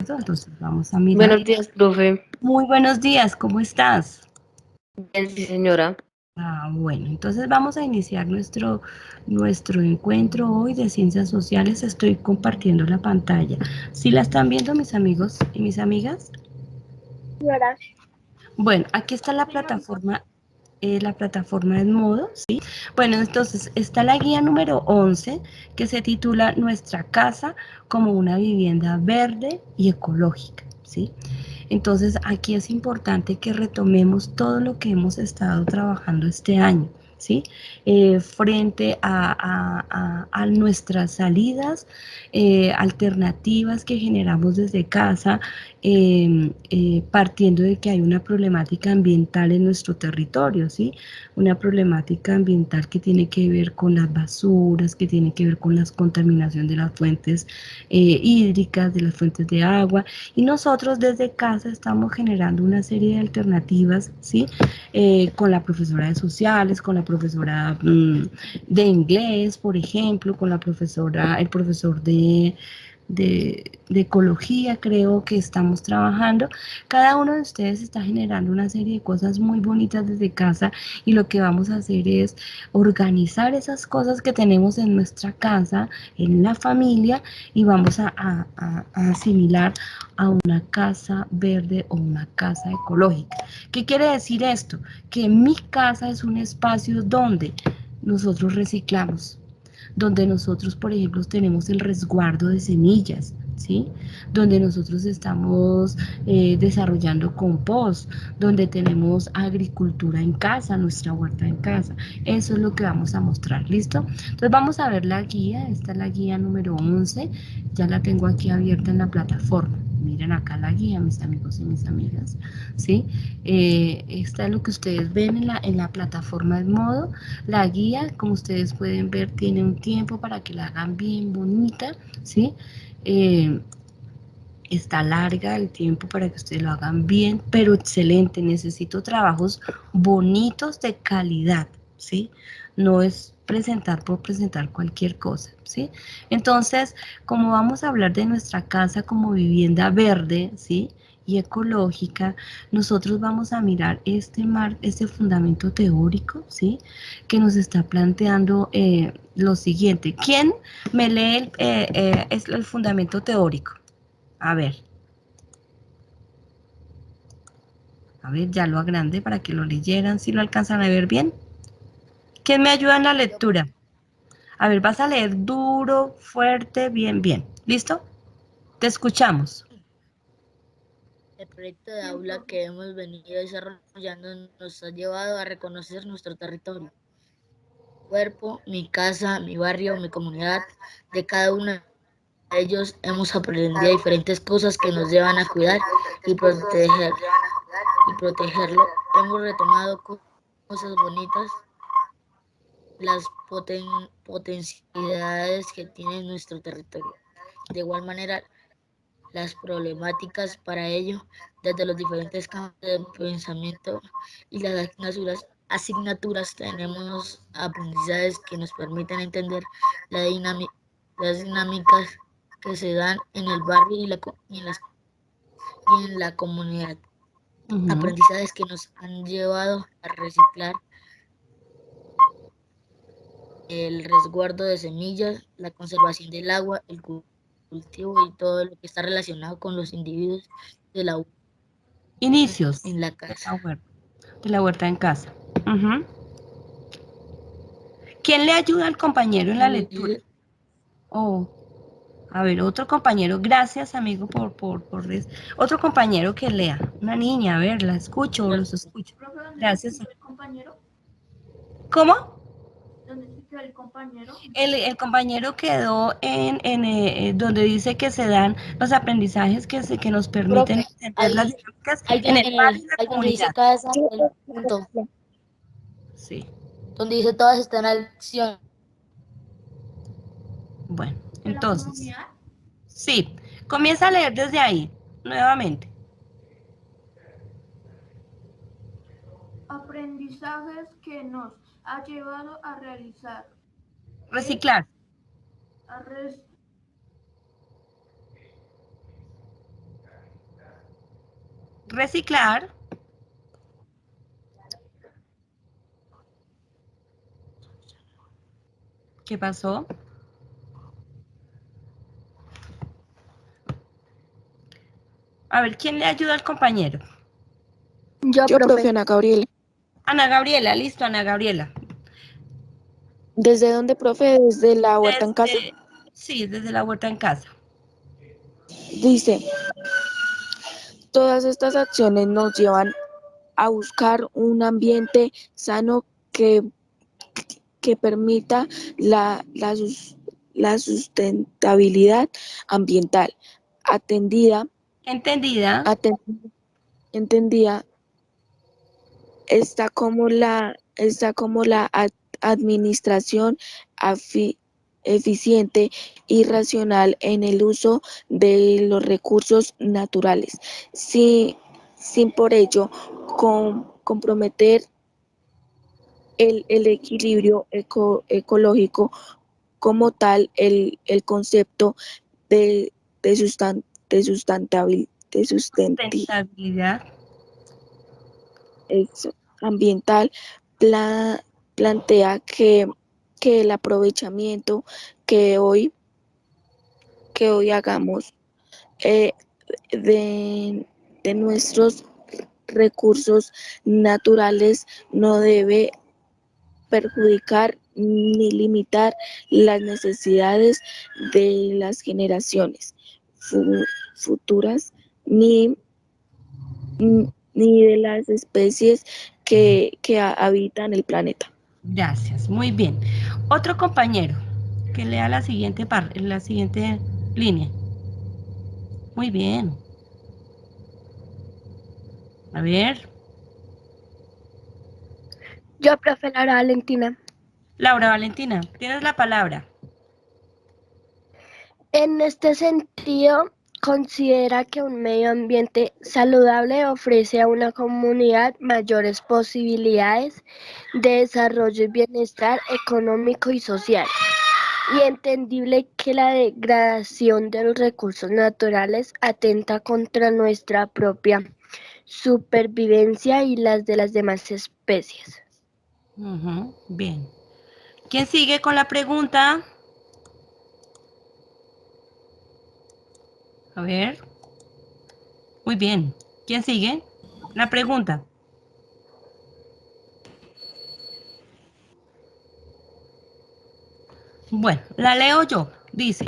acuerdo? Entonces vamos a mirar. Buenos días, profe. Muy buenos días, ¿cómo estás? Bien, sí, señora. Bueno, entonces vamos a iniciar nuestro encuentro hoy de ciencias sociales. Estoy compartiendo la pantalla. ¿Sí la están viendo mis amigos y mis amigas? Señora. Bueno, aquí está la plataforma en modo, ¿sí? Bueno, entonces está la guía número 11 que se titula Nuestra casa como una vivienda verde y ecológica, ¿sí? Entonces aquí es importante que retomemos todo lo que hemos estado trabajando este año, ¿sí? Frente a nuestras salidas, alternativas que generamos desde casa, partiendo de que hay una problemática ambiental en nuestro territorio, ¿sí? Una problemática ambiental que tiene que ver con las basuras, que tiene que ver con la contaminación de las fuentes hídricas, de las fuentes de agua, y nosotros desde casa estamos generando una serie de alternativas, ¿sí? Con la profesora de sociales, con la profesora de inglés, por ejemplo, con la profesora, el profesor de ecología, creo que estamos trabajando. Cada uno de ustedes está generando una serie de cosas muy bonitas desde casa y lo que vamos a hacer es organizar esas cosas que tenemos en nuestra casa, en la familia, y vamos a asimilar a una casa verde o una casa ecológica. ¿Qué quiere decir esto? Que mi casa es un espacio donde nosotros reciclamos, donde nosotros, por ejemplo, tenemos el resguardo de semillas, ¿sí? Donde nosotros estamos desarrollando compost, donde tenemos agricultura en casa, nuestra huerta en casa. Eso es lo que vamos a mostrar, ¿listo? Entonces vamos a ver la guía, esta es la guía número 11, ya la tengo aquí abierta en la plataforma. Miren acá la guía, mis amigos y mis amigas, ¿sí? Esta es lo que ustedes ven en la plataforma en modo. La guía, como ustedes pueden ver, tiene un tiempo para que la hagan bien bonita, ¿sí? Está larga el tiempo para que ustedes lo hagan bien, pero excelente. Necesito trabajos bonitos de calidad, ¿sí? No es presentar por presentar cualquier cosa, ¿sí? Entonces, como vamos a hablar de nuestra casa como vivienda verde, ¿sí? Y ecológica, nosotros vamos a mirar este fundamento teórico, ¿sí? Que nos está planteando lo siguiente. ¿Quién me lee el fundamento teórico? A ver, ya lo agrandé para que lo leyeran, si lo alcanzan a ver bien. ¿Quién me ayuda en la lectura? A ver, vas a leer duro, fuerte, bien, bien. ¿Listo? Te escuchamos. El proyecto de aula que hemos venido desarrollando nos ha llevado a reconocer nuestro territorio, cuerpo, mi casa, mi barrio, mi comunidad. De cada uno de ellos hemos aprendido diferentes cosas que nos llevan a cuidar y protegerlo. Hemos retomado cosas bonitas, las potencialidades que tiene nuestro territorio. De igual manera, las problemáticas para ello, desde los diferentes campos de pensamiento y las asignaturas tenemos aprendizajes que nos permiten entender las dinámicas que se dan en el barrio y en la comunidad. Aprendizajes que nos han llevado a reciclar, el resguardo de semillas, la conservación del agua, el cultivo y todo lo que está relacionado con los individuos de la Inicios en la casa. de la huerta en casa. ¿Quién le ayuda al compañero en la lectura? Oh, a ver, otro compañero, gracias amigo otro compañero que lea, una niña, a ver, la escucho, los escucho. Gracias. ¿Cómo? ¿Dónde se quedó el compañero? El compañero quedó en donde dice que se dan los aprendizajes que nos permiten Profe, entender las dinámicas ahí en el barrio y la ahí donde dice comunidad. casa, el punto, Sí, donde dice todas están en acción. bueno, ¿En la entonces, comunidad? sí, comienza a leer desde ahí, nuevamente. Aprendizajes que nos ha llevado a realizar, Reciclar, a res- reciclar. ¿Qué pasó? A ver, ¿quién le ayuda al compañero? Yo, profe, Ana Gabriela. Ana Gabriela, listo, Ana Gabriela. ¿Desde dónde, profe? ¿Desde la huerta en casa? Sí, desde la huerta en casa. Dice, todas estas acciones nos llevan a buscar un ambiente sano que permita la sustentabilidad ambiental. ¿Entendida? Entendida está como la administración eficiente y racional en el uso de los recursos naturales, sin por ello comprometer el equilibrio ecológico como tal. El concepto de Sustentabilidad. ambiental plantea que el aprovechamiento que hoy hagamos de nuestros recursos naturales no debe perjudicar ni limitar las necesidades de las generaciones futuras ni de las especies que habitan el planeta. Gracias, muy bien. Otro compañero que lea la siguiente línea. Muy bien. A ver. Yo, profe Laura Valentina. Laura Valentina, tienes la palabra. En este sentido, considera que un medio ambiente saludable ofrece a una comunidad mayores posibilidades de desarrollo y bienestar económico y social. Y entendible que la degradación de los recursos naturales atenta contra nuestra propia supervivencia y las de las demás especies. Bien. ¿Quién sigue con la pregunta? A ver. Muy bien. ¿Quién sigue? La pregunta. Bueno, la leo yo. Dice,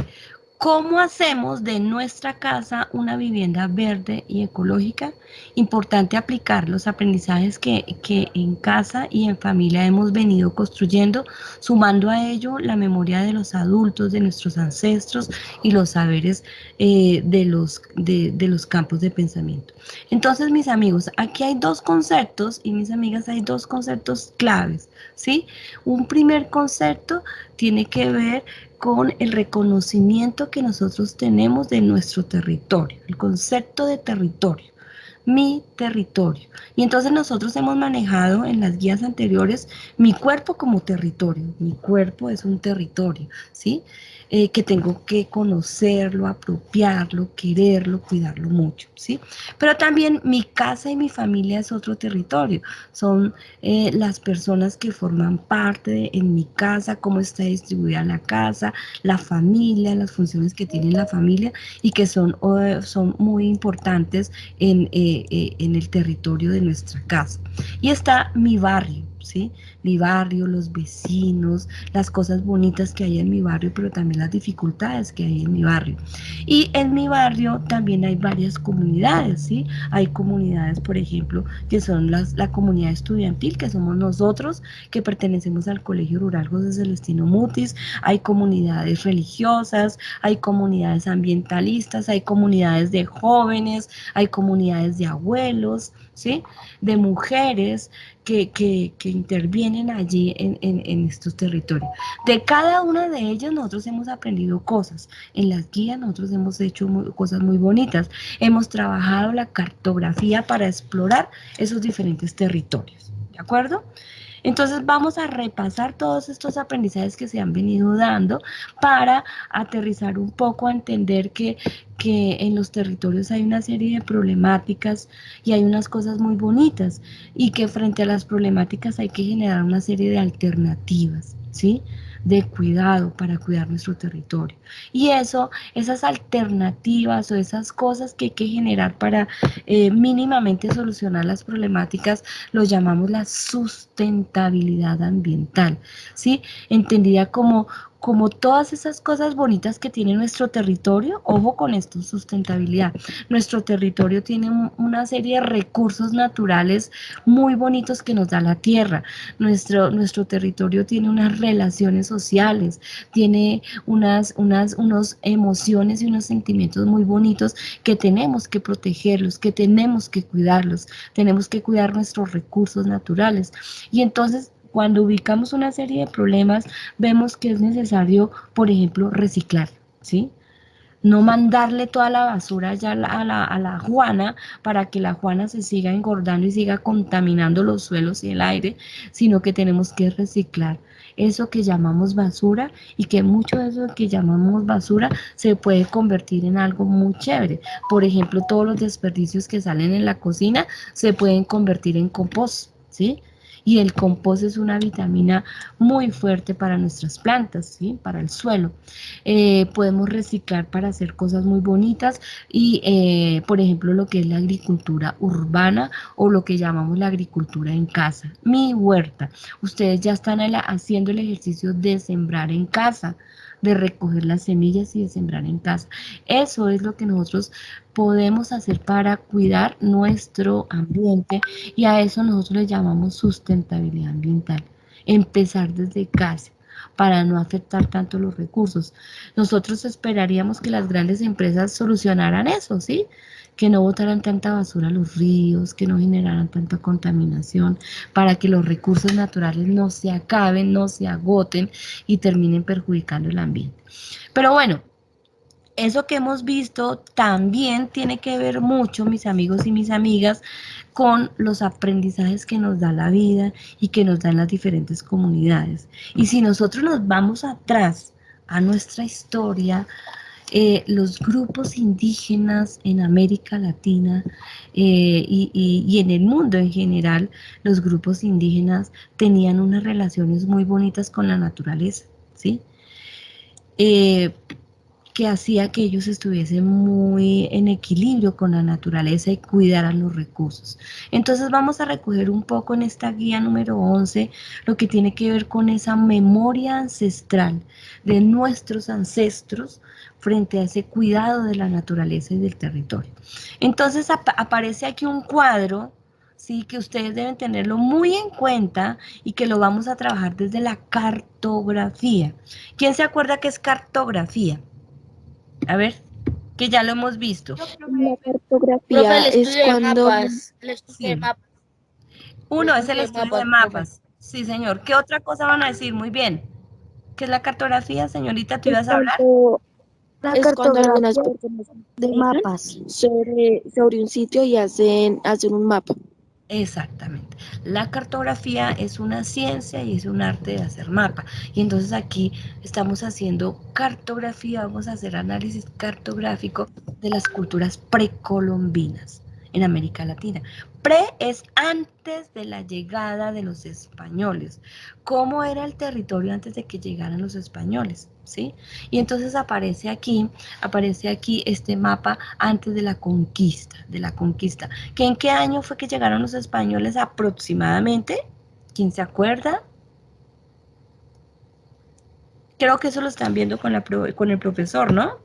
¿cómo hacemos de nuestra casa una vivienda verde y ecológica? Importante aplicar los aprendizajes que en casa y en familia hemos venido construyendo, sumando a ello la memoria de los adultos, de nuestros ancestros y los saberes de los campos de pensamiento. Entonces, mis amigos, aquí hay dos conceptos y mis amigas, hay dos conceptos claves, ¿sí? Un primer concepto tiene que ver con el reconocimiento que nosotros tenemos de nuestro territorio, el concepto de territorio, mi territorio. Y entonces nosotros hemos manejado en las guías anteriores mi cuerpo como territorio, mi cuerpo es un territorio, ¿sí? Que tengo que conocerlo, apropiarlo, quererlo, cuidarlo mucho, ¿sí? Pero también mi casa y mi familia es otro territorio, son las personas que forman parte en mi casa, cómo está distribuida la casa, la familia, las funciones que tiene la familia y que son muy importantes en el territorio de nuestra casa. Y está mi barrio, ¿sí? Mi barrio, los vecinos, las cosas bonitas que hay en mi barrio, pero también las dificultades que hay en mi barrio. Y en mi barrio también hay varias comunidades, ¿sí? Hay comunidades, por ejemplo, que son la comunidad estudiantil, que somos nosotros, que pertenecemos al Colegio Rural José Celestino Mutis, hay comunidades religiosas, hay comunidades ambientalistas, hay comunidades de jóvenes, hay comunidades de abuelos, ¿sí? De mujeres que intervienen allí en estos territorios. De cada una de ellas nosotros hemos aprendido cosas. En las guías nosotros hemos hecho cosas muy bonitas. Hemos trabajado la cartografía para explorar esos diferentes territorios. ¿De acuerdo? Entonces vamos a repasar todos estos aprendizajes que se han venido dando para aterrizar un poco a entender que en los territorios hay una serie de problemáticas y hay unas cosas muy bonitas y que frente a las problemáticas hay que generar una serie de alternativas, ¿sí? De cuidado para cuidar nuestro territorio. Y eso, esas alternativas o esas cosas que hay que generar para mínimamente solucionar las problemáticas, lo llamamos la sustentabilidad ambiental, ¿sí? Entendida como todas esas cosas bonitas que tiene nuestro territorio. Ojo con esto, sustentabilidad. Nuestro territorio tiene una serie de recursos naturales muy bonitos que nos da la tierra. Nuestro territorio tiene unas relaciones sociales, tiene unas emociones y unos sentimientos muy bonitos que tenemos que protegerlos, que tenemos que cuidarlos, tenemos que cuidar nuestros recursos naturales. Y entonces, cuando ubicamos una serie de problemas, vemos que es necesario, por ejemplo, reciclar, ¿sí? No mandarle toda la basura ya a la Juana para que la Juana se siga engordando y siga contaminando los suelos y el aire, sino que tenemos que reciclar eso que llamamos basura y que mucho de eso que llamamos basura se puede convertir en algo muy chévere. Por ejemplo, todos los desperdicios que salen en la cocina se pueden convertir en compost, ¿sí? Y el compost es una vitamina muy fuerte para nuestras plantas, ¿sí? Para el suelo. Podemos reciclar para hacer cosas muy bonitas y, por ejemplo, lo que es la agricultura urbana o lo que llamamos la agricultura en casa. Mi huerta. Ustedes ya están haciendo el ejercicio de sembrar en casa, de recoger las semillas y de sembrar en casa. Eso es lo que nosotros podemos hacer para cuidar nuestro ambiente y a eso nosotros le llamamos sustentabilidad ambiental. Empezar desde casa para no afectar tanto los recursos. Nosotros esperaríamos que las grandes empresas solucionaran eso, ¿sí? Que no botaran tanta basura a los ríos, que no generaran tanta contaminación, para que los recursos naturales no se acaben, no se agoten y terminen perjudicando el ambiente. Pero bueno, eso que hemos visto también tiene que ver mucho, mis amigos y mis amigas, con los aprendizajes que nos da la vida y que nos dan las diferentes comunidades. Y si nosotros nos vamos atrás a nuestra historia, los grupos indígenas en América Latina y en el mundo en general, los grupos indígenas tenían unas relaciones muy bonitas con la naturaleza, ¿sí? Que hacía que ellos estuviesen muy en equilibrio con la naturaleza y cuidaran los recursos. Entonces vamos a recoger un poco en esta guía número 11 lo que tiene que ver con esa memoria ancestral de nuestros ancestros frente a ese cuidado de la naturaleza y del territorio. Entonces aparece aquí un cuadro, sí, que ustedes deben tenerlo muy en cuenta y que lo vamos a trabajar desde la cartografía. ¿Quién se acuerda qué es cartografía? A ver, que ya lo hemos visto. Yo, La profe, cartografía Profe, el es estudio de cuando mapas. El estudio de Sí. mapas. Uno es el de estudio de mapas, profe. mapas. Sí, señor. ¿Qué otra cosa van a decir? Muy bien. ¿Qué es la cartografía, señorita? ¿Tú es ibas a hablar? La es cuando algunas cartografía personas de unen mapas. sobre un sitio y hacen un mapa. Exactamente. La cartografía es una ciencia y es un arte de hacer mapa. Y entonces aquí estamos haciendo cartografía, vamos a hacer análisis cartográfico de las culturas precolombinas en América Latina. Pre es antes de la llegada de los españoles. ¿Cómo era el territorio antes de que llegaran los españoles? ¿Sí? Y entonces aparece aquí este mapa antes de la conquista, ¿Que en qué año fue que llegaron los españoles aproximadamente? ¿Quién se acuerda? Creo que eso lo están viendo con el profesor, ¿no?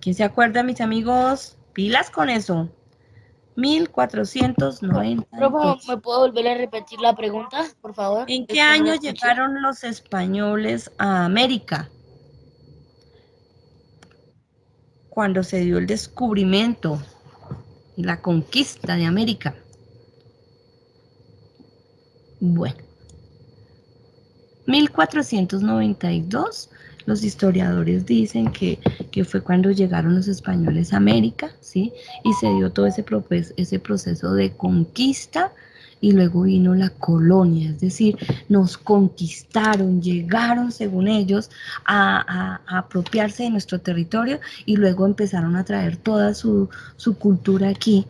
¿Quién se acuerda, mis amigos? Pilas con eso. 1492. Profe, ¿me puedo volver a repetir la pregunta, por favor? ¿En Es qué que no la año escuché. llegaron los españoles a América? Cuando se dio el descubrimiento y la conquista de América. Bueno, 1492, los historiadores dicen que fue cuando llegaron los españoles a América, ¿sí? Y se dio todo ese proceso de conquista y luego vino la colonia, es decir, nos conquistaron, llegaron según ellos a apropiarse de nuestro territorio y luego empezaron a traer toda su cultura aquí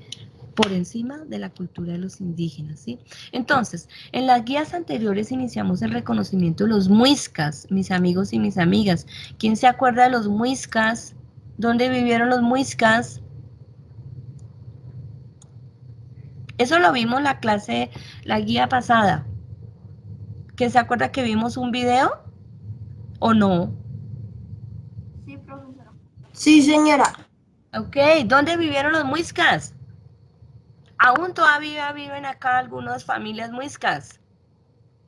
por encima de la cultura de los indígenas, ¿sí? Entonces, en las guías anteriores iniciamos el reconocimiento de los muiscas, mis amigos y mis amigas. ¿Quién se acuerda de los muiscas? ¿Dónde vivieron los muiscas? Eso lo vimos en la clase, la guía pasada. ¿Quién se acuerda que vimos un video o no? Sí, profesora. Sí, señora. Ok, ¿dónde vivieron los muiscas? Aún todavía viven acá algunas familias muiscas.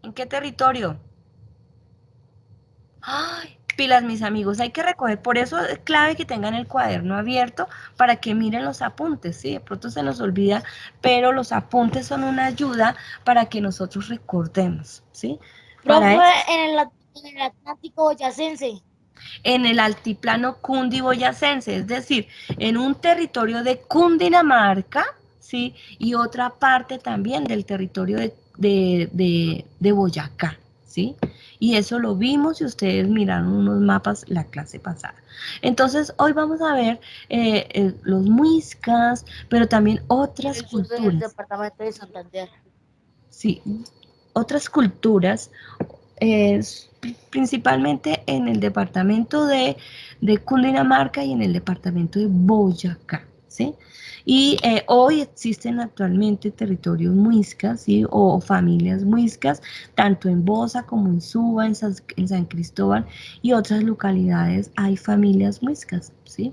¿En qué territorio? Ay, pilas, mis amigos, hay que recoger. Por eso es clave que tengan el cuaderno abierto para que miren los apuntes, ¿sí? De pronto se nos olvida, pero los apuntes son una ayuda para que nosotros recordemos, ¿sí? Profe, Para en el Atlántico boyacense. en el altiplano cundiboyacense, es decir, en un territorio de Cundinamarca, ¿sí? Y otra parte también del territorio de Boyacá, ¿sí? Y eso lo vimos y ustedes miraron unos mapas la clase pasada. Entonces, hoy vamos a ver los muiscas, pero también otras El sur del culturas, departamento de Santander. ¿sí? Otras culturas principalmente en el departamento de Cundinamarca y en el departamento de Boyacá, ¿sí? Y hoy existen actualmente territorios muiscas, ¿sí? O familias muiscas, tanto en Bosa como en Suba, en San Cristóbal y otras localidades hay familias muiscas, ¿sí?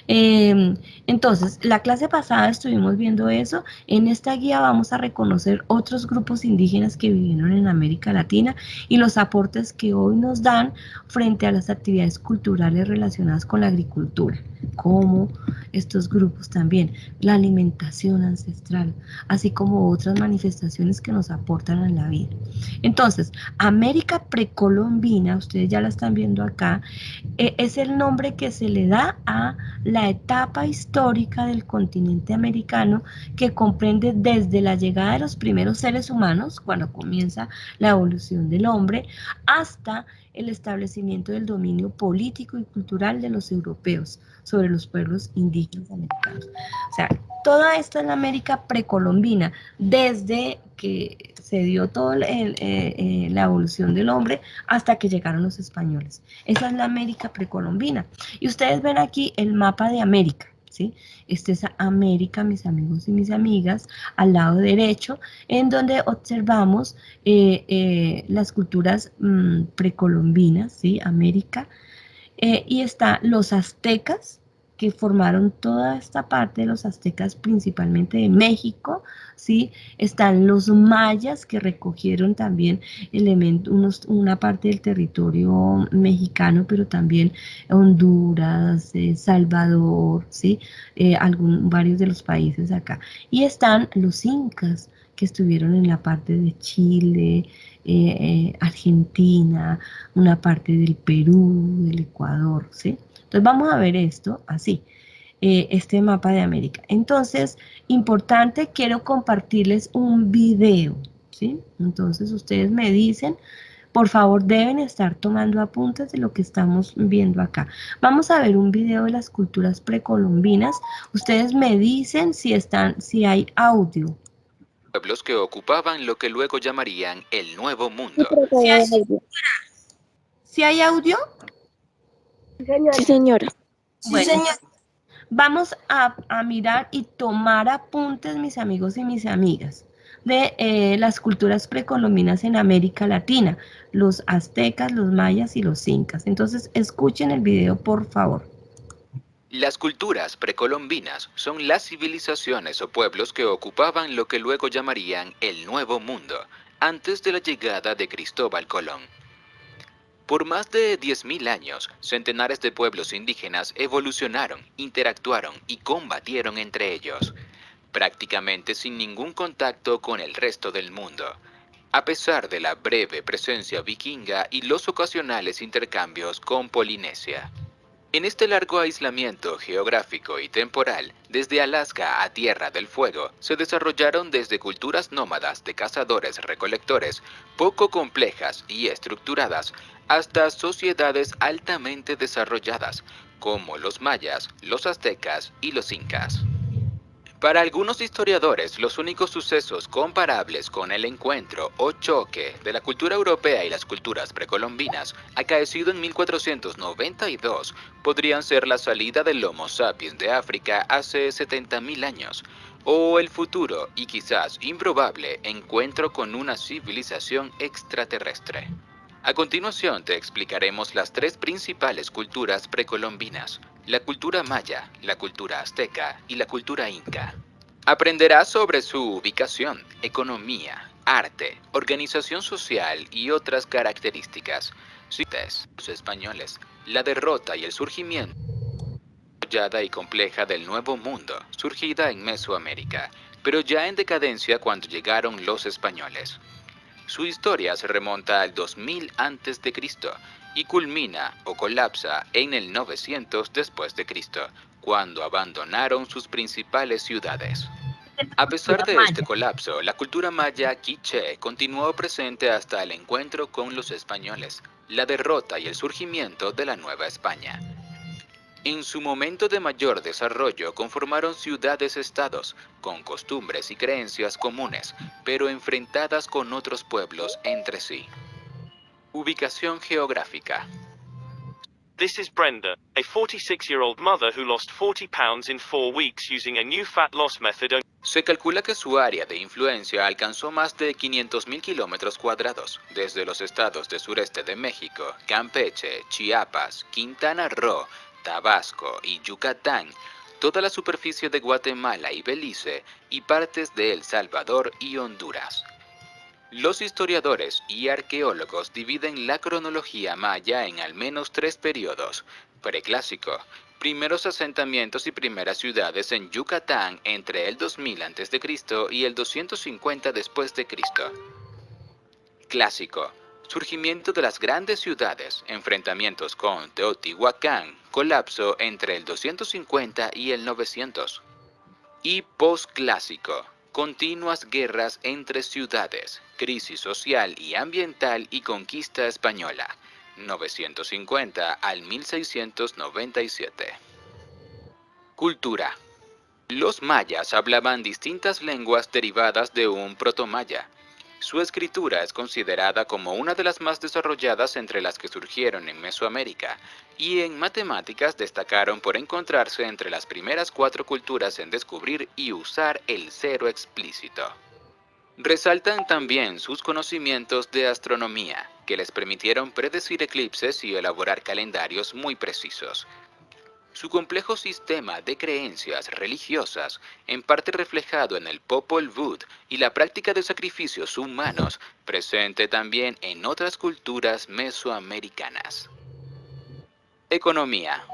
Entonces, la clase pasada estuvimos viendo eso. En esta guía vamos a reconocer otros grupos indígenas que vivieron en América Latina y los aportes que hoy nos dan frente a las actividades culturales relacionadas con la agricultura, como estos grupos también, la alimentación ancestral, así como otras manifestaciones que nos aportan a la vida. Entonces, América precolombina, ustedes ya la están viendo acá, es el nombre que se le da a la etapa histórica del continente americano que comprende desde la llegada de los primeros seres humanos, cuando comienza la evolución del hombre, hasta el establecimiento del dominio político y cultural de los europeos sobre los pueblos indígenas americanos. O sea, toda esta es la América precolombina, desde que se dio toda la evolución del hombre hasta que llegaron los españoles. Esa es la América precolombina. Y ustedes ven aquí el mapa de América, ¿sí? Este es América, mis amigos y mis amigas, al lado derecho, en donde observamos las culturas precolombinas, ¿sí? América. Y está los aztecas, que formaron toda esta parte de los aztecas, principalmente de México, ¿sí? Están los mayas, que recogieron también una parte del territorio mexicano, pero también Honduras, Salvador, ¿sí? Varios de los países acá. Y están los incas, que estuvieron en la parte de Chile, Argentina, una parte del Perú, del Ecuador, ¿sí? Entonces vamos a ver esto así, este mapa de América. Entonces, importante, quiero compartirles un video, ¿sí? Entonces ustedes me dicen, por favor deben estar tomando apuntes de lo que estamos viendo acá. Vamos a ver un video de las culturas precolombinas. Ustedes me dicen si hay audio. Pueblos que ocupaban lo que luego llamarían el Nuevo Sí, Mundo. profe. ¿Sí hay audio? Sí, señora. Sí, Bueno, señora. vamos a mirar y tomar apuntes, mis amigos y mis amigas, de las culturas precolombinas en América Latina, los aztecas, los mayas y los incas. Entonces, escuchen el video, por favor. Las culturas precolombinas son las civilizaciones o pueblos que ocupaban lo que luego llamarían el Nuevo Mundo, antes de la llegada de Cristóbal Colón. Por más de 10.000 años, centenares de pueblos indígenas evolucionaron, interactuaron y combatieron entre ellos, prácticamente sin ningún contacto con el resto del mundo, a pesar de la breve presencia vikinga y los ocasionales intercambios con Polinesia. En este largo aislamiento geográfico y temporal, desde Alaska a Tierra del Fuego, se desarrollaron desde culturas nómadas de cazadores-recolectores, poco complejas y estructuradas, hasta sociedades altamente desarrolladas, como los mayas, los aztecas y los incas. Para algunos historiadores, los únicos sucesos comparables con el encuentro o choque de la cultura europea y las culturas precolombinas, acaecido en 1492, podrían ser la salida del Homo sapiens de África hace 70.000 años, o el futuro y quizás improbable encuentro con una civilización extraterrestre. A continuación te explicaremos las tres principales culturas precolombinas: la cultura maya, la cultura azteca y la cultura inca. Aprenderás sobre su ubicación, economía, arte, organización social y otras características. Los españoles, la derrota y el surgimiento desarrollada y compleja del Nuevo Mundo, surgida en Mesoamérica, pero ya en decadencia cuando llegaron los españoles. Su historia se remonta al 2000 a.C. y culmina o colapsa en el 900 después de Cristo, cuando abandonaron sus principales ciudades. A pesar de este colapso, la cultura maya quiché continuó presente hasta el encuentro con los españoles, la derrota y el surgimiento de la Nueva España. En su momento de mayor desarrollo conformaron ciudades-estados, con costumbres y creencias comunes, pero enfrentadas con otros pueblos entre sí. Ubicación geográfica. This is Brenda, a 46-year-old mother who lost 40 pounds in 4 weeks using a new fat loss method. Se calcula que su área de influencia alcanzó más de 500.000 kilómetros cuadrados, desde los estados del sureste de México, Campeche, Chiapas, Quintana Roo, Tabasco y Yucatán, toda la superficie de Guatemala y Belice y partes de El Salvador y Honduras. Los historiadores y arqueólogos dividen la cronología maya en al menos 3 periodos: preclásico, primeros asentamientos y primeras ciudades en Yucatán entre el 2000 a.C. y el 250 después de Cristo. Clásico, surgimiento de las grandes ciudades, enfrentamientos con Teotihuacán, colapso entre el 250 y el 900. Y posclásico, continuas guerras entre ciudades, crisis social y ambiental y conquista española, 950 al 1697. Cultura. Los mayas hablaban distintas lenguas derivadas de un protomaya. Su escritura es considerada como una de las más desarrolladas entre las que surgieron en Mesoamérica, y en matemáticas destacaron por encontrarse entre las primeras 4 culturas en descubrir y usar el cero explícito. Resaltan también sus conocimientos de astronomía, que les permitieron predecir eclipses y elaborar calendarios muy precisos. Su complejo sistema de creencias religiosas, en parte reflejado en el Popol Vuh y la práctica de sacrificios humanos, presente también en otras culturas mesoamericanas. Economía.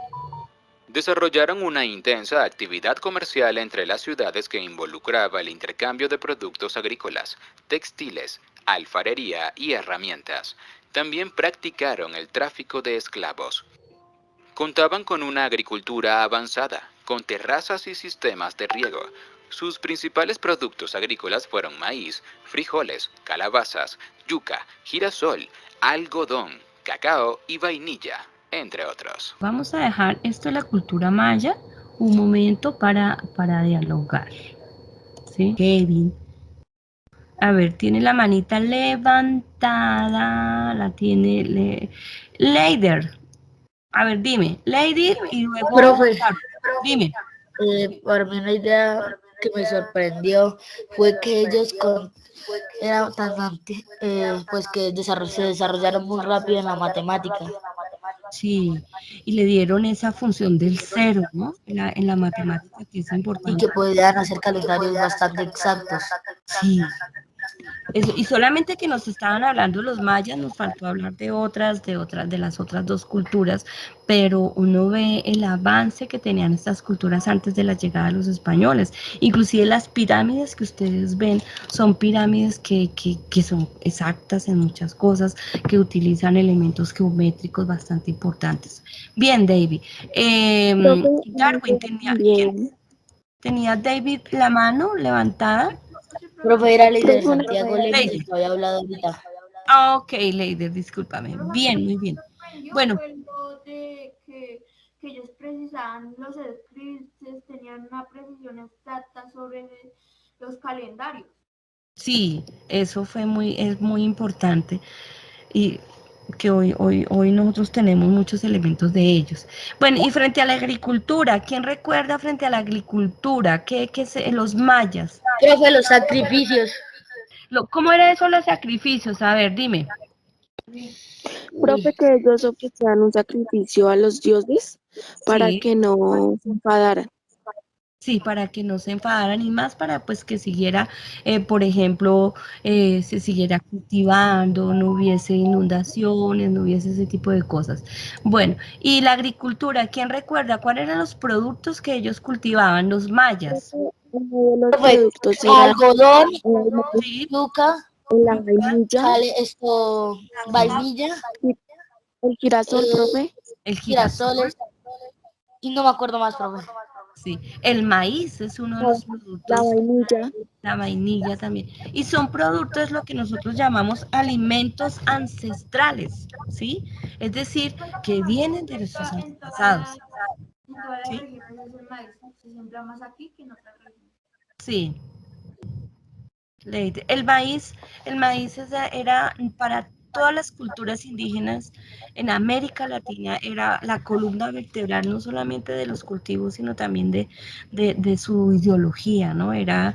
Desarrollaron una intensa actividad comercial entre las ciudades que involucraba el intercambio de productos agrícolas, textiles, alfarería y herramientas. También practicaron el tráfico de esclavos. Contaban con una agricultura avanzada, con terrazas y sistemas de riego. Sus principales productos agrícolas fueron maíz, frijoles, calabazas, yuca, girasol, algodón, cacao y vainilla, entre otros. Vamos a dejar esto de la cultura maya un momento para dialogar. ¿Sí? Kevin. A ver, tiene la manita levantada, la tiene Leider. A ver, dime, Lady y luego... Profe, dime. para mí una idea que me sorprendió fue que ellos eran pues que se desarrollaron muy rápido en la matemática. Sí, y le dieron esa función del cero, ¿no? En la matemática, que es Y importante. que podían hacer calendarios bastante exactos. Sí, Eso, y solamente que nos estaban hablando los mayas, nos faltó hablar de las otras dos culturas, pero uno ve el avance que tenían estas culturas antes de la llegada de los españoles. Inclusive las pirámides que ustedes ven son pirámides que son exactas en muchas cosas, que utilizan elementos geométricos bastante importantes. Bien, David. Profe, Darwin, también, ¿tenía David la mano levantada? Sí, Profe, era Leider profe, una Santiago Lemus, Lady. el que había hablado ahorita. Ah, ok, Leider, discúlpame. Bien, muy bien. Bueno, fue lo de que ellos precisaban, los eclipses, tenían una precisión exacta sobre los calendarios. sí, eso es muy importante y que hoy nosotros tenemos muchos elementos de ellos. Bueno, y frente a la agricultura, ¿quién recuerda frente a la agricultura? Los mayas? Profe, los sacrificios. ¿Cómo era eso los sacrificios? A ver, dime. profe, que ellos ofrecían un sacrificio a los dioses para Sí. que no se enfadaran. Sí, para que no se enfadaran y más para pues que siguiera, por ejemplo, se siguiera cultivando, no hubiese inundaciones, no hubiese ese tipo de cosas. Bueno, y la agricultura, ¿quién recuerda cuáles eran los productos que ellos cultivaban? Los mayas. Uno de los Profe, productos era algodón, Sí, yuca, la vainilla, vainilla, el girasol, profe, el girasol, girasoles, y no me acuerdo más, profe. sí. El maíz es uno de la, los la productos, vainilla, la vainilla también. Y son productos lo que nosotros llamamos alimentos ancestrales, ¿sí? Es decir, que vienen de nuestros antepasados, En todas las ¿sí? regiones es el maíz, se siembra más aquí que en otras regiones. Sí. Leite. El maíz era para todas las culturas indígenas en América Latina, era la columna vertebral no solamente de los cultivos, sino también de su ideología, ¿no? Era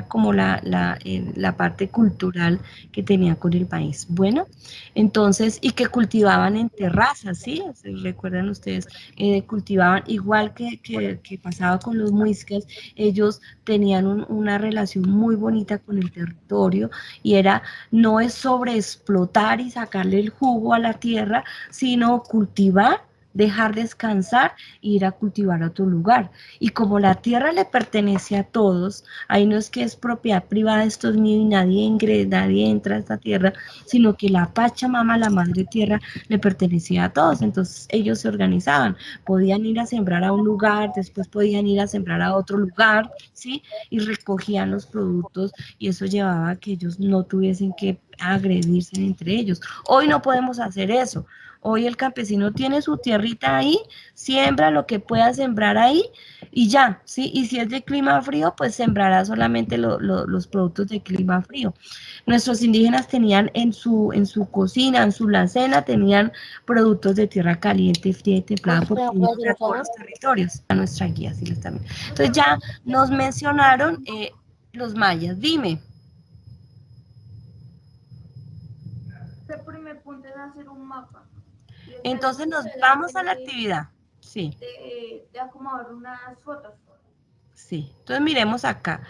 como la parte cultural que tenía con el país. Bueno, entonces, y que cultivaban en terrazas, ¿sí? ¿Recuerdan ustedes? Cultivaban igual que pasaba con los muiscas, ellos tenían una relación muy bonita con el territorio y no es sobreexplotar y sacarle el jugo a la tierra, sino cultivar, dejar descansar e ir a cultivar a otro lugar. Y como la tierra le pertenece a todos, ahí no es que es propiedad privada, esto es mío y nadie entra a esta tierra, sino que la Pachamama, la madre tierra, le pertenecía a todos. Entonces ellos se organizaban, podían ir a sembrar a un lugar, después podían ir a sembrar a otro lugar, ¿sí? Y recogían los productos y eso llevaba a que ellos no tuviesen que agredirse entre ellos. Hoy no podemos hacer eso. Hoy el campesino tiene su tierrita ahí, siembra lo que pueda sembrar ahí y ya, ¿sí? Y si es de clima frío, pues sembrará solamente los productos de clima frío. Nuestros indígenas tenían en su cocina, en su alacena, tenían productos de tierra caliente, fría y templada, porque ¿Me no puede hacer para un todos favor? los territorios. A nuestra guía, sí les también. Entonces ya nos mencionaron los mayas. Dime. El primer punto es hacer un mapa. Y el Entonces segundo nos es vamos a la actividad. Sí, de acomodar unas fotos. sí. Entonces miremos acá.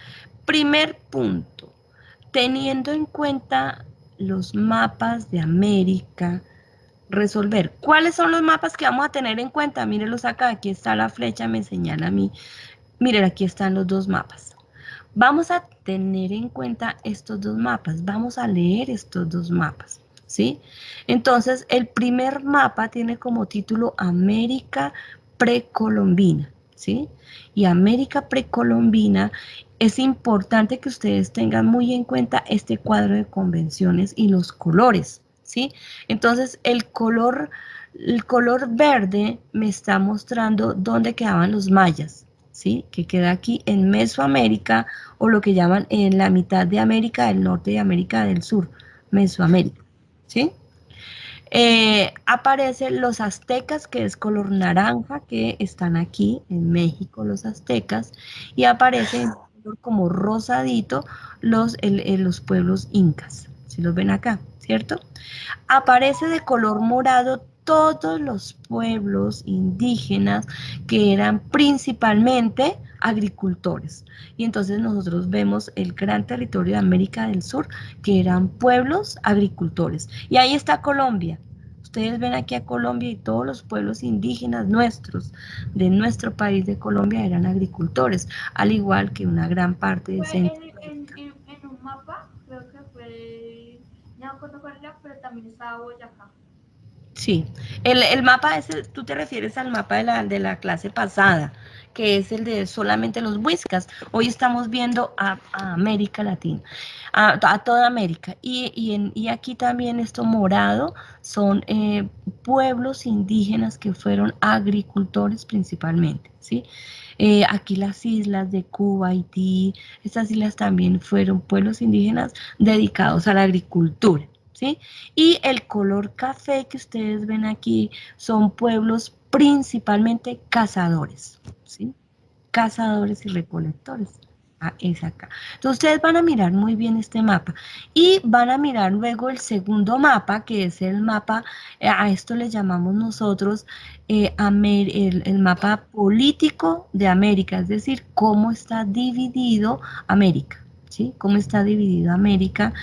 Primer punto. Teniendo en cuenta los mapas de América, resolver. ¿Cuáles son los mapas que vamos a tener en cuenta? Mírenlos acá. Aquí está la flecha, me señala a mí. Miren, aquí están los dos mapas. Vamos a tener en cuenta estos dos mapas, vamos a leer estos dos mapas, ¿sí? Entonces, el primer mapa tiene como título América Precolombina, ¿sí? Y América Precolombina es importante que ustedes tengan muy en cuenta este cuadro de convenciones y los colores, ¿sí? Entonces, el color verde me está mostrando dónde quedaban los mayas, ¿sí? Que queda aquí en Mesoamérica o lo que llaman en la mitad de América del Norte y América del Sur, Mesoamérica, ¿sí? Aparecen los aztecas, que es color naranja, que están aquí en México, los aztecas, y aparecen como rosadito los pueblos incas, si los ven acá, ¿cierto? Aparece de color morado todos los pueblos indígenas que eran principalmente agricultores. Y entonces nosotros vemos el gran territorio de América del Sur, que eran pueblos agricultores. Y ahí está Colombia. Ustedes ven aquí a Colombia y todos los pueblos indígenas nuestros, de nuestro país de Colombia, eran agricultores, al igual que una gran parte de Fue Centroamérica. en un mapa, creo que fue, no me acuerdo cuál era, pero también estaba Boyacá. Sí, el mapa ese, tú te refieres al mapa de la clase pasada, que es el de solamente los Whiscas. Hoy estamos viendo a América Latina, a toda América. Y aquí también esto morado son pueblos indígenas que fueron agricultores principalmente, ¿sí? Aquí las islas de Cuba, Haití, estas islas también fueron pueblos indígenas dedicados a la agricultura, ¿sí? Y el color café que ustedes ven aquí son pueblos principalmente cazadores, ¿sí? Cazadores y recolectores. Ah, es acá. Entonces ustedes van a mirar muy bien este mapa y van a mirar luego el segundo mapa, que es el mapa, a esto le llamamos nosotros el mapa político de América, es decir, cómo está dividido América. ¿Sí? Cómo está dividido América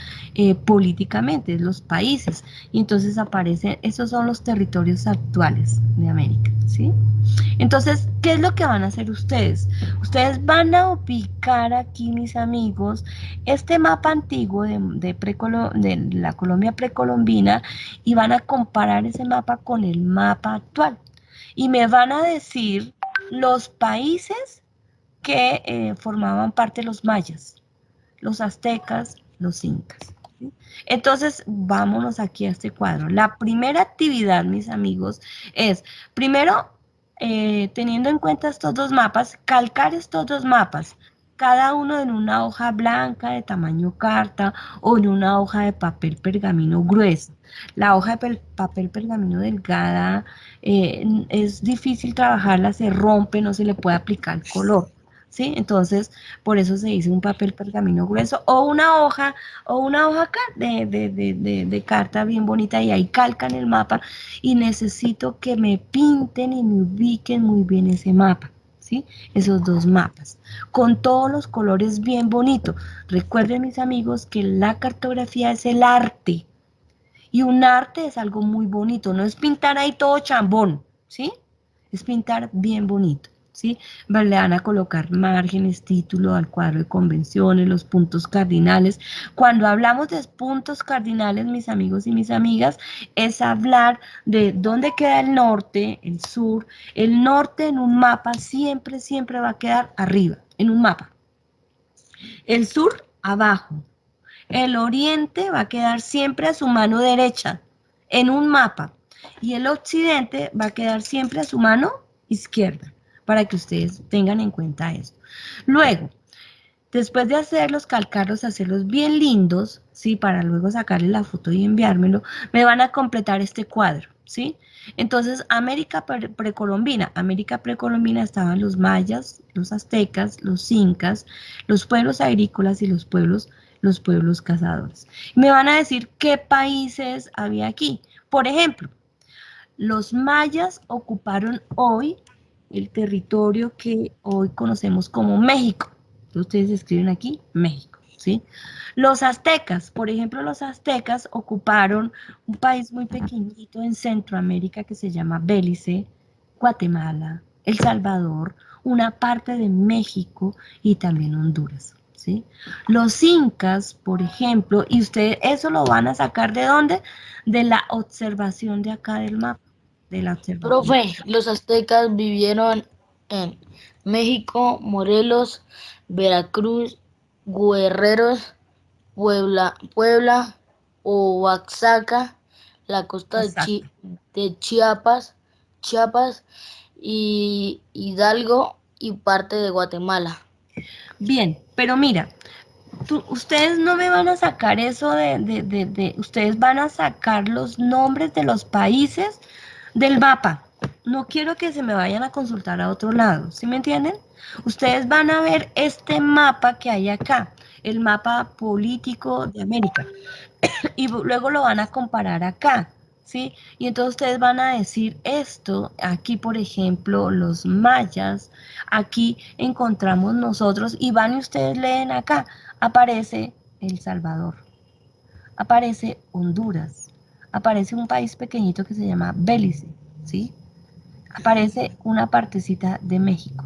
políticamente, los países. Y entonces aparecen, esos son los territorios actuales de América, ¿sí? Entonces, ¿qué es lo que van a hacer ustedes? Ustedes van a ubicar aquí, mis amigos, este mapa antiguo de la Colombia precolombina y van a comparar ese mapa con el mapa actual. Y me van a decir los países que formaban parte de los mayas, los aztecas, los incas. ¿Sí? Entonces, vámonos aquí a este cuadro. La primera actividad, mis amigos, es, primero, teniendo en cuenta estos dos mapas, calcar estos dos mapas, cada uno en una hoja blanca de tamaño carta o en una hoja de papel pergamino gruesa. La hoja de papel pergamino delgada es difícil trabajarla, se rompe, no se le puede aplicar color. ¿Sí? Entonces, por eso se dice un papel pergamino grueso o una hoja de carta bien bonita y ahí calcan el mapa y necesito que me pinten y me ubiquen muy bien ese mapa, ¿sí? Esos dos mapas, con todos los colores bien bonitos. Recuerden, mis amigos, que la cartografía es el arte y un arte es algo muy bonito, no es pintar ahí todo chambón, ¿sí? Es pintar bien bonito. ¿Sí? Le van a colocar márgenes, título al cuadro de convenciones, los puntos cardinales. Cuando hablamos de puntos cardinales, mis amigos y mis amigas, es hablar de dónde queda el norte, el sur. El norte en un mapa siempre, siempre va a quedar arriba, en un mapa. El sur, abajo. El oriente va a quedar siempre a su mano derecha, en un mapa. Y el occidente va a quedar siempre a su mano izquierda, para que ustedes tengan en cuenta esto. Luego, después de hacerlos, calcarlos, hacerlos bien lindos, ¿sí? Para luego sacarle la foto y enviármelo, me van a completar este cuadro, ¿sí? Entonces, América precolombina estaban los mayas, los aztecas, los incas, los pueblos agrícolas y los pueblos cazadores. Me van a decir qué países había aquí. Por ejemplo, los mayas ocuparon hoy el territorio que hoy conocemos como México. Ustedes escriben aquí México, ¿sí? Los aztecas, por ejemplo, los aztecas ocuparon un país muy pequeñito en Centroamérica que se llama Belice, Guatemala, El Salvador, una parte de México y también Honduras, ¿sí? Los incas, por ejemplo, y ustedes eso lo van a sacar ¿de dónde? De la observación de acá del mapa. De la observación. Profe, los aztecas vivieron en México, Morelos, Veracruz, Guerreros, Puebla, Oaxaca, la costa de Chiapas, y Hidalgo y parte de Guatemala. Bien, pero mira, ustedes no me van a sacar eso ustedes van a sacar los nombres de los países del mapa. No quiero que se me vayan a consultar a otro lado, ¿sí me entienden? Ustedes van a ver este mapa que hay acá, el mapa político de América, y luego lo van a comparar acá, ¿sí? Y entonces ustedes van a decir esto, aquí por ejemplo los mayas, aquí encontramos nosotros y van y ustedes leen acá, aparece El Salvador, aparece Honduras, aparece un país pequeñito que se llama Belice, ¿sí? Aparece una partecita de México.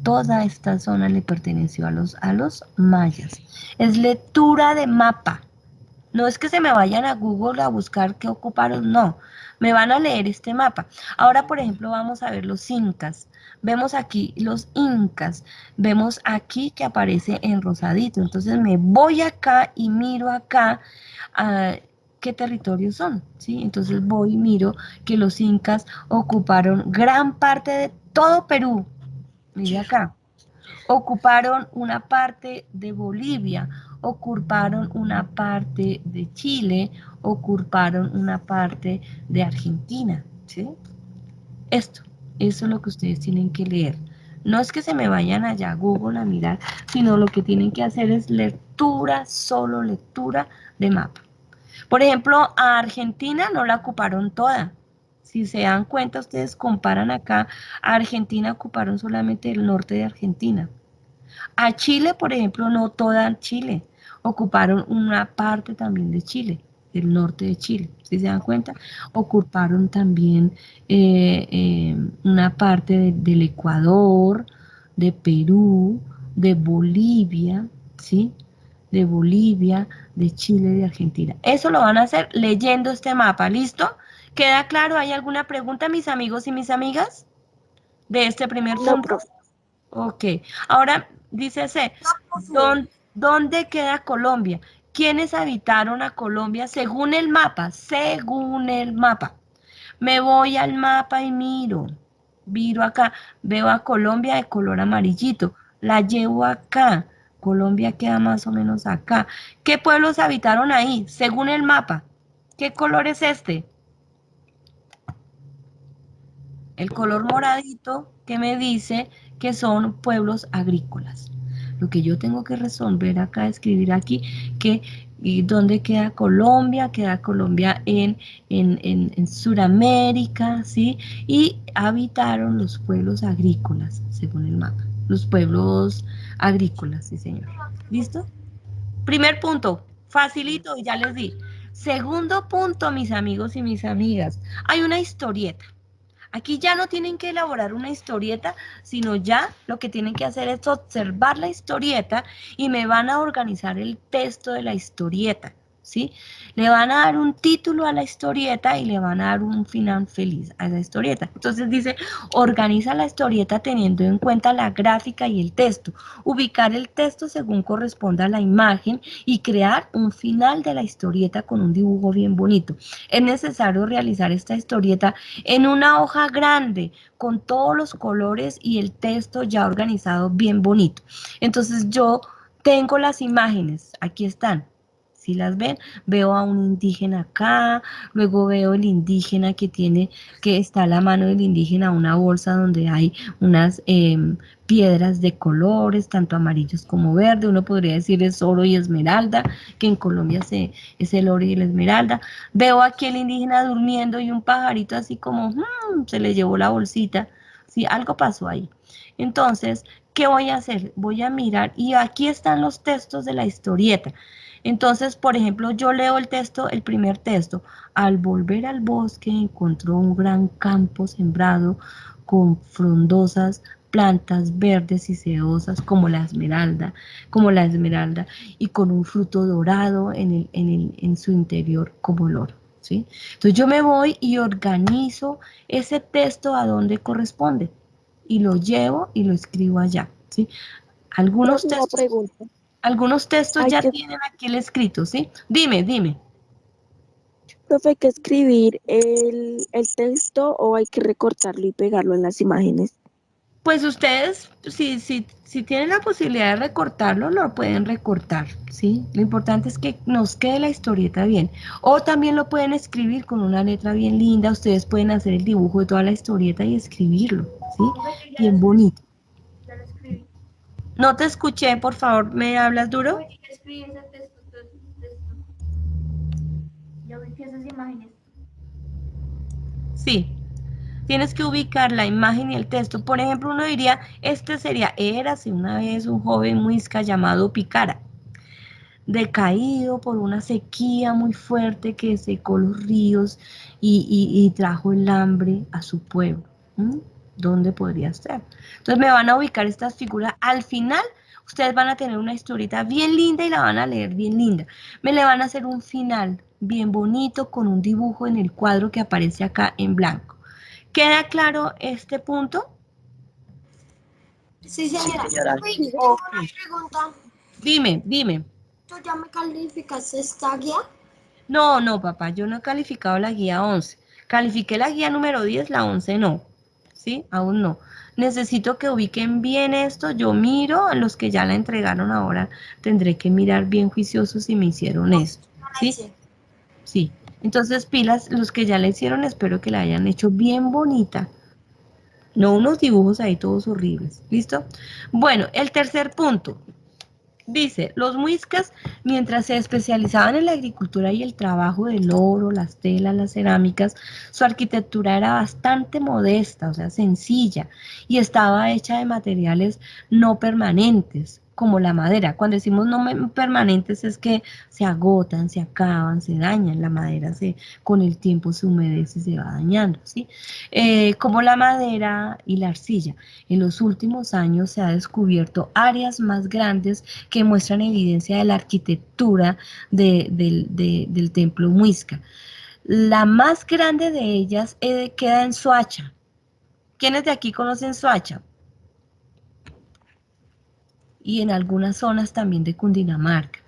Toda esta zona le perteneció a los mayas. Es lectura de mapa. No es que se me vayan a Google a buscar qué ocuparon, no. Me van a leer este mapa. Ahora, por ejemplo, vamos a ver los incas. Vemos aquí los incas. Vemos aquí que aparece en rosadito. Entonces me voy acá y miro acá qué territorios son, ¿sí? Entonces voy y miro que los incas ocuparon gran parte de todo Perú. Mire acá. Ocuparon una parte de Bolivia, ocuparon una parte de Chile, ocuparon una parte de Argentina, ¿sí? Eso es lo que ustedes tienen que leer. No es que se me vayan allá a Google a mirar, sino lo que tienen que hacer es lectura, solo lectura de mapa. Por ejemplo, a Argentina no la ocuparon toda. Si se dan cuenta, ustedes comparan acá, a Argentina ocuparon solamente el norte de Argentina. A Chile, por ejemplo, no toda Chile, ocuparon una parte también de Chile, del norte de Chile, si se dan cuenta, ocuparon también una parte del Ecuador, de Perú, de Bolivia, ¿sí? De Bolivia, de Chile, de Argentina. Eso lo van a hacer leyendo este mapa, ¿listo? ¿Queda claro? ¿Hay alguna pregunta, mis amigos y mis amigas, de este primer No, punto? profe. Ok, ahora dícese, ¿dónde queda Colombia? ¿Quiénes habitaron a Colombia según el mapa? Según el mapa. Me voy al mapa y miro acá, veo a Colombia de color amarillito, la llevo acá, Colombia queda más o menos acá. ¿Qué pueblos habitaron ahí? Según el mapa. ¿Qué color es este? El color moradito que me dice que son pueblos agrícolas. Lo que yo tengo que resolver acá, escribir aquí, que y dónde queda Colombia en Sudamérica, ¿sí? Y habitaron los pueblos agrícolas, según el mapa. Los pueblos agrícolas, sí, señor. ¿Listo? Primer punto, facilito, y ya les di. Segundo punto, mis amigos y mis amigas, hay una historieta. Aquí ya no tienen que elaborar una historieta, sino ya lo que tienen que hacer es observar la historieta y me van a organizar el texto de la historieta, ¿sí? Le van a dar un título a la historieta y le van a dar un final feliz a la historieta. Entonces dice, organiza la historieta teniendo en cuenta la gráfica y el texto, ubicar el texto según corresponda a la imagen y crear un final de la historieta con un dibujo bien bonito. Es necesario realizar esta historieta en una hoja grande con todos los colores y el texto ya organizado bien bonito. Entonces yo tengo las imágenes, aquí están. Si las ven, veo a un indígena acá, luego veo el indígena que está a la mano del indígena una bolsa donde hay unas piedras de colores, tanto amarillos como verde, uno podría decir es oro y esmeralda, que en Colombia es el oro y la esmeralda. Veo aquí el indígena durmiendo y un pajarito así como se le llevó la bolsita, sí, algo pasó ahí. Entonces, ¿qué voy a hacer? Voy a mirar y aquí están los textos de la historieta. Entonces, por ejemplo, yo leo el texto, el primer texto. Al volver al bosque encontró un gran campo sembrado con frondosas plantas verdes y sedosas como la esmeralda, y con un fruto dorado en su interior como el oro, ¿sí? Entonces yo me voy y organizo ese texto a donde corresponde y lo llevo y lo escribo allá, ¿sí? Algunos Profe, una textos pregunta. Algunos textos Hay ya que, tienen aquí el escrito, ¿sí? Dime. profe, hay que escribir el texto o hay que recortarlo y pegarlo en las imágenes. Pues ustedes, si tienen la posibilidad de recortarlo, lo pueden recortar, ¿sí? Lo importante es que nos quede la historieta bien. O también lo pueden escribir con una letra bien linda. Ustedes pueden hacer el dibujo de toda la historieta y escribirlo, ¿sí? Bien bonito. Ya lo escribí. No te escuché, por favor, ¿me hablas duro? Oye, ya escribí ese texto, todo ese texto. Ya vi que esas imágenes. Sí, tienes que ubicar la imagen y el texto. Por ejemplo, uno diría, este sería, érase una vez un joven muisca llamado Picara, decaído por una sequía muy fuerte que secó los ríos y trajo el hambre a su pueblo. ¿Dónde podría ser? Entonces me van a ubicar estas figuras. Al final, ustedes van a tener una historieta bien linda y la van a leer bien linda. Me le van a hacer un final bien bonito con un dibujo en el cuadro que aparece acá en blanco. ¿Queda claro este punto? Sí, señora. señora. Profe, tengo una pregunta. Dime. ¿Tú ya me calificaste esta guía? No, papá, yo no he calificado la guía 11. Califiqué la guía número 10, la 11 no. ¿Sí? Aún no. Necesito que ubiquen bien esto. Yo miro a los que ya la entregaron ahora. Tendré que mirar bien juiciosos si me hicieron esto. ¿Sí? Sí. Entonces, pilas, los que ya la hicieron, espero que la hayan hecho bien bonita. No unos dibujos ahí todos horribles. ¿Listo? Bueno, el tercer punto. Dice, los muiscas, mientras se especializaban en la agricultura y el trabajo del oro, las telas, las cerámicas, su arquitectura era bastante modesta, o sea, sencilla, y estaba hecha de materiales no permanentes, como la madera. Cuando decimos no permanentes es que se agotan, se acaban, se dañan. La madera con el tiempo se humedece y se va dañando, ¿sí? Como la madera y la arcilla. En los últimos años se ha descubierto áreas más grandes que muestran evidencia de la arquitectura del templo muisca. La más grande de ellas queda en Soacha. ¿Quiénes de aquí conocen Soacha? Y en algunas zonas también de Cundinamarca.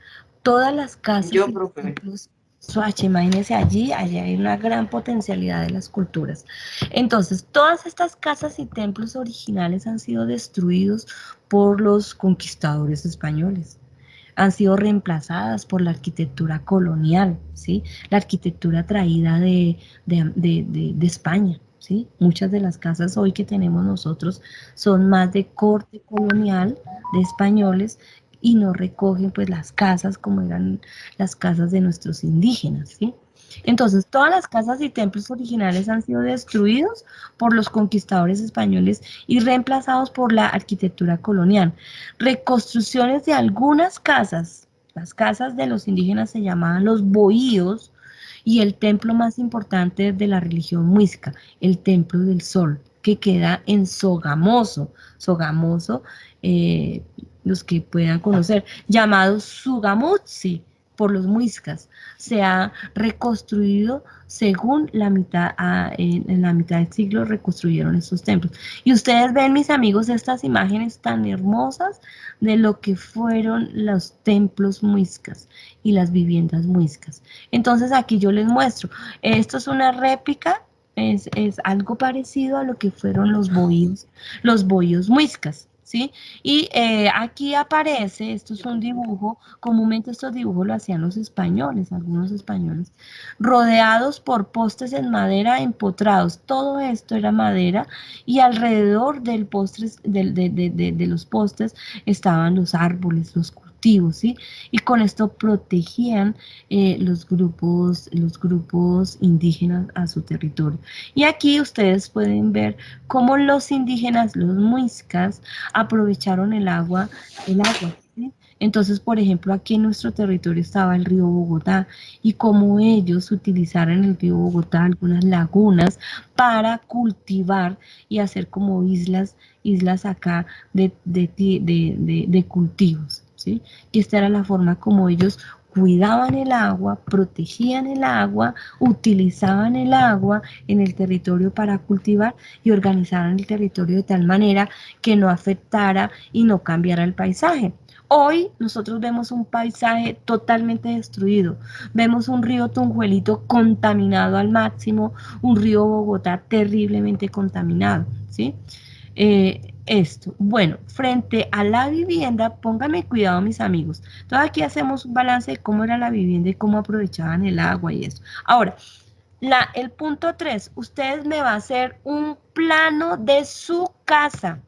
Todas las casas Yo, y profe. templos Soacha, imagínense allí hay una gran potencialidad de las culturas. Entonces, todas estas casas y templos originales han sido destruidos por los conquistadores españoles. Han sido reemplazadas por la arquitectura colonial, ¿sí? La arquitectura traída de España, ¿sí? Muchas de las casas hoy que tenemos nosotros son más de corte colonial, de españoles, y no recogen pues las casas como eran las casas de nuestros indígenas, ¿sí? Entonces, todas las casas y templos originales han sido destruidos por los conquistadores españoles y reemplazados por la arquitectura colonial. Reconstrucciones de algunas casas, las casas de los indígenas se llamaban los bohíos, y el templo más importante de la religión muisca, el Templo del Sol, que queda en Sogamoso. Sogamoso, los que puedan conocer, llamado Sugamutsi por los muiscas, se ha reconstruido según la mitad, en la mitad del siglo reconstruyeron estos templos. Y ustedes ven, mis amigos, estas imágenes tan hermosas de lo que fueron los templos muiscas y las viviendas muiscas. Entonces aquí yo les muestro, esto es una réplica, es algo parecido a lo que fueron los bohíos muiscas, ¿sí? Y aquí aparece, esto es un dibujo, comúnmente estos dibujos lo hacían los españoles, algunos españoles, rodeados por postes en madera empotrados. Todo esto era madera y alrededor del postres, de los postes estaban los árboles, los cultivos, ¿sí? Y con esto protegían los grupos indígenas a su territorio. Y aquí ustedes pueden ver cómo los indígenas, los muiscas, aprovecharon el agua, ¿sí? Entonces, por ejemplo, aquí en nuestro territorio estaba el río Bogotá y cómo ellos utilizaron el río Bogotá, algunas lagunas, para cultivar y hacer como islas acá de cultivos, ¿sí? Y esta era la forma como ellos cuidaban el agua, protegían el agua, utilizaban el agua en el territorio para cultivar y organizaron el territorio de tal manera que no afectara y no cambiara el paisaje. Hoy nosotros vemos un paisaje totalmente destruido, vemos un río Tunjuelito contaminado al máximo, un río Bogotá terriblemente contaminado, ¿sí? Bueno, frente a la vivienda, pónganme cuidado, mis amigos. Entonces aquí hacemos un balance de cómo era la vivienda y cómo aprovechaban el agua y eso. Ahora, el punto 3, ustedes me van a hacer un plano de su casa,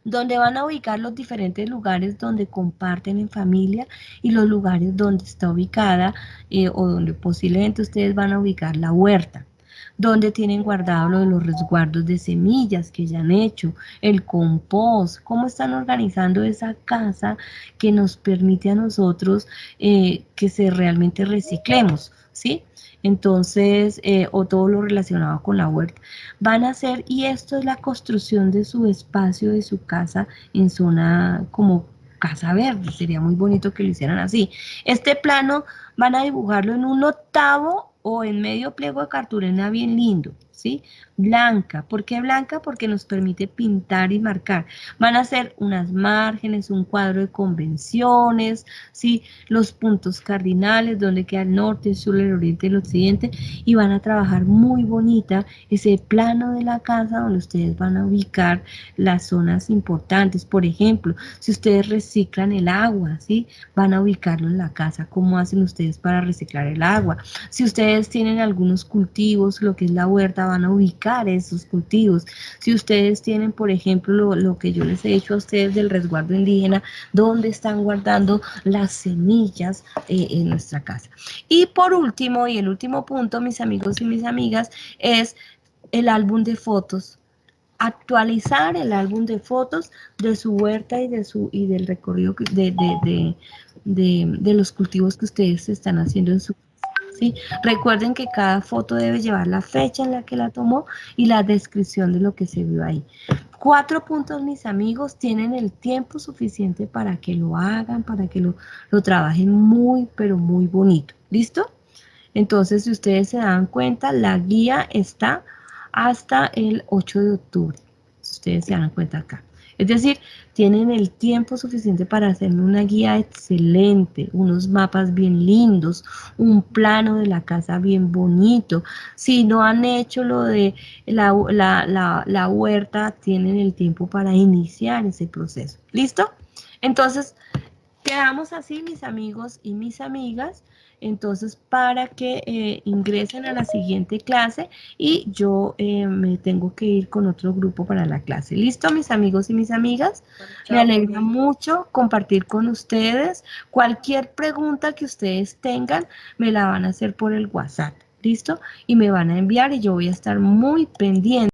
donde van a ubicar los diferentes lugares donde comparten en familia y los lugares donde está ubicada o donde posiblemente ustedes van a ubicar la huerta. dónde tienen guardado lo de los resguardos de semillas que ya han hecho, el compost, cómo están organizando esa casa que nos permite a nosotros que se realmente reciclemos, ¿sí? Entonces, o todo lo relacionado con la huerta. Van a hacer, y esto es la construcción de su espacio, de su casa en zona como casa verde, sería muy bonito que lo hicieran así. Este plano van a dibujarlo en un octavo o en medio pliego de cartulina bien lindo, ¿sí? Blanca. ¿Por qué blanca? Porque nos permite pintar y marcar. Van a hacer unas márgenes, un cuadro de convenciones, ¿sí? Los puntos cardinales, donde queda el norte, el sur, el oriente, el occidente, y van a trabajar muy bonita ese plano de la casa donde ustedes van a ubicar las zonas importantes. Por ejemplo, si ustedes reciclan el agua, ¿sí? Van a ubicarlo en la casa. ¿Cómo hacen ustedes para reciclar el agua? Si ustedes tienen algunos cultivos, lo que es la huerta, van a ubicar esos cultivos. Si ustedes tienen, por ejemplo, lo que yo les he hecho a ustedes del resguardo indígena, ¿dónde están guardando las semillas en nuestra casa? Y por último, y el último punto, mis amigos y mis amigas, es el álbum de fotos. Actualizar el álbum de fotos de su huerta y del recorrido de los cultivos que ustedes están haciendo en su casa, ¿sí? Recuerden que cada foto debe llevar la fecha en la que la tomó y la descripción de lo que se vio ahí. 4 puntos, mis amigos, tienen el tiempo suficiente para que lo hagan, para que lo trabajen muy, pero muy bonito. ¿Listo? Entonces, si ustedes se dan cuenta, la guía está hasta el 8 de octubre, si ustedes se dan cuenta acá. Es decir, tienen el tiempo suficiente para hacer una guía excelente, unos mapas bien lindos, un plano de la casa bien bonito. Si no han hecho lo de la huerta, tienen el tiempo para iniciar ese proceso. ¿Listo? Entonces, quedamos así, mis amigos y mis amigas, entonces para que ingresen a la siguiente clase y yo me tengo que ir con otro grupo para la clase. ¿Listo, mis amigos y mis amigas? Me alegra mucho compartir con ustedes. Cualquier pregunta que ustedes tengan, me la van a hacer por el WhatsApp, ¿listo? Y me van a enviar y yo voy a estar muy pendiente.